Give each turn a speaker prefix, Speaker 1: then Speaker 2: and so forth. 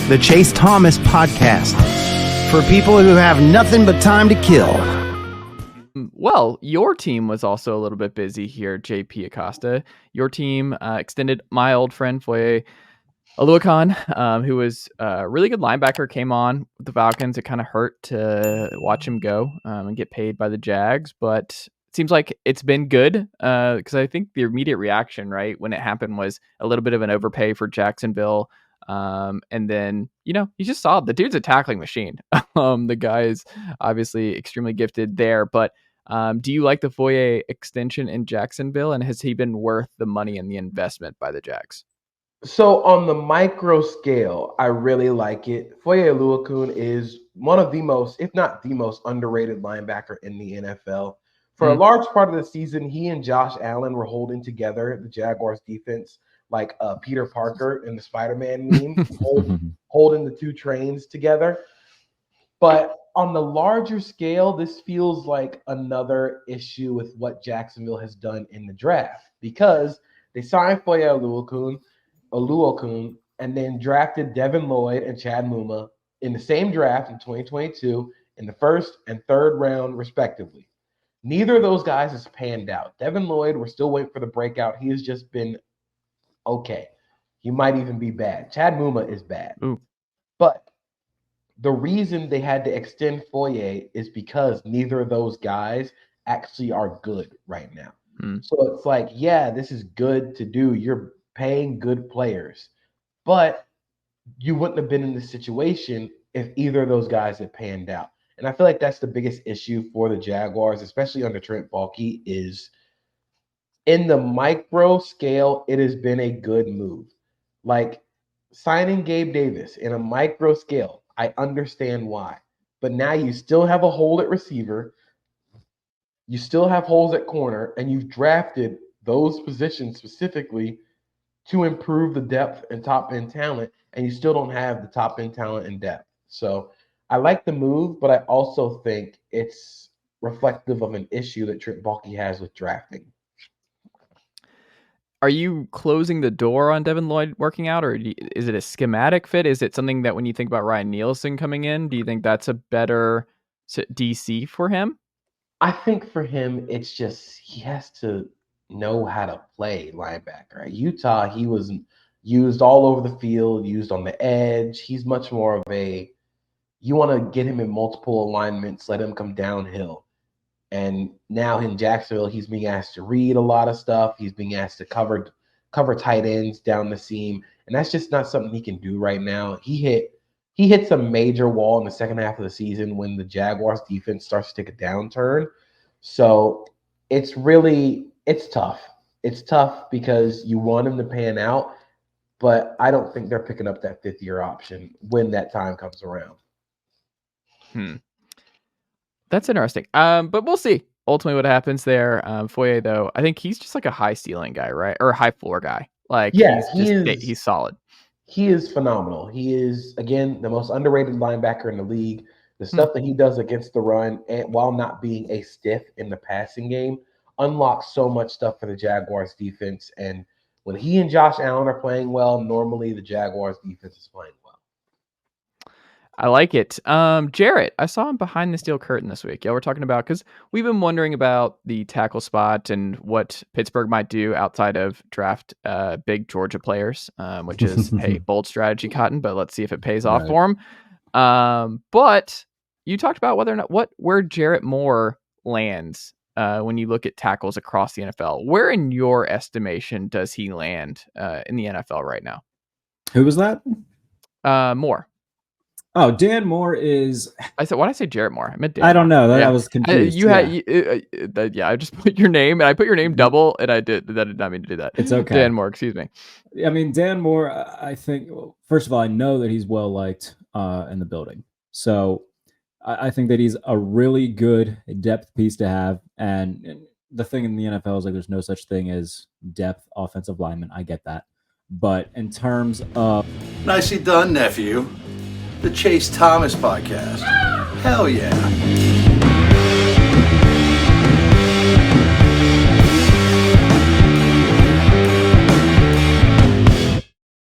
Speaker 1: the Chase Thomas Podcast, for people who have nothing but time to kill.
Speaker 2: Well, your team was also a little bit busy here, JP Acosta. Your team extended my old friend Foye Oluokun, who was a really good linebacker, came on with the Falcons. It kind of hurt to watch him go and get paid by the Jags, but it seems like it's been good because I think the immediate reaction, right, when it happened was a little bit of an overpay for Jacksonville. And then, you just saw the dude's a tackling machine. The guy is obviously extremely gifted there, but do you like the Foye extension in Jacksonville, and has he been worth the money and the investment by the Jags?
Speaker 3: So on the micro scale, I really like it. Foye Oluokun is one of the most, if not the most underrated linebacker in the NFL. For a large part of the season, he and Josh Allen were holding together the Jaguars defense like Peter Parker in the Spider-Man meme, holding the two trains together. But on the larger scale, this feels like another issue with what Jacksonville has done in the draft, because they signed Foye Oluokun, and then drafted Devin Lloyd and Chad Muma in the same draft in 2022 in the first and third round, respectively. Neither of those guys has panned out. Devin Lloyd, we're still waiting for the breakout. He has just been okay. He might even be bad. Chad Muma is bad.
Speaker 2: Ooh.
Speaker 3: But the reason they had to extend Foye is because neither of those guys actually are good right now. So it's like, yeah, this is good to do. You're paying good players, but you wouldn't have been in this situation if either of those guys had panned out. And I feel like that's the biggest issue for the Jaguars, especially under Trent Baalke, is in the micro scale, it has been a good move. Like signing Gabe Davis in a micro scale, I understand why. But now you still have a hole at receiver. You still have holes at corner, and you've drafted those positions specifically to improve the depth and top-end talent, and you still don't have the top-end talent and depth. So I like the move, but I also think it's reflective of an issue that Trent Baalke has with drafting.
Speaker 2: Are you closing the door on Devin Lloyd working out, or is it a schematic fit? Is it something that when you think about Ryan Nielsen coming in, do you think that's a better DC for him?
Speaker 3: I think for him, it's just he has to know how to play linebacker. At Utah, he was used all over the field, used on the edge. He's much more of a, you want to get him in multiple alignments, let him come downhill. And now in Jacksonville, he's being asked to read a lot of stuff. He's being asked to cover tight ends down the seam. And that's just not something he can do right now. He hit some major wall in the second half of the season when the Jaguars defense starts to take a downturn. So it's tough. It's tough because you want him to pan out, but I don't think they're picking up that fifth-year option when that time comes around.
Speaker 2: That's interesting. But we'll see ultimately what happens there. Foye, though, I think he's just like a high ceiling guy, right? Or a high floor guy. Like, yeah, he's solid.
Speaker 3: He is phenomenal. He is, again, the most underrated linebacker in the league. The stuff that he does against the run, and while not being a stiff in the passing game, unlocks so much stuff for the Jaguars defense. And when he and Josh Allen are playing well, normally the Jaguars defense is playing well.
Speaker 2: I like it. Jarrett, I saw him behind the steel curtain this week. Yeah, we're talking about, because we've been wondering about the tackle spot and what Pittsburgh might do outside of draft big Georgia players, which is, hey, bold strategy, Cotton, but let's see if it pays off for him. But you talked about whether or not where Jarrett Moore lands when you look at tackles across the NFL. Where in your estimation does he land in the NFL right now?
Speaker 4: Who was that?
Speaker 2: Moore.
Speaker 4: Oh, Dan Moore is.
Speaker 2: I said, why did I say Jarrett Moore? I meant Dan.
Speaker 4: I don't know. I was confused.
Speaker 2: I just put your name, and I put your name double, and I did not mean to do that.
Speaker 4: It's okay.
Speaker 2: Dan Moore, excuse me.
Speaker 4: I mean, Dan Moore, I think, first of all, I know that he's well liked in the building. So I think that he's a really good depth piece to have. And the thing in the NFL is like there's no such thing as depth offensive lineman. I get that. But in terms of.
Speaker 5: Nicely done, nephew. The Chase Thomas Podcast. Hell yeah.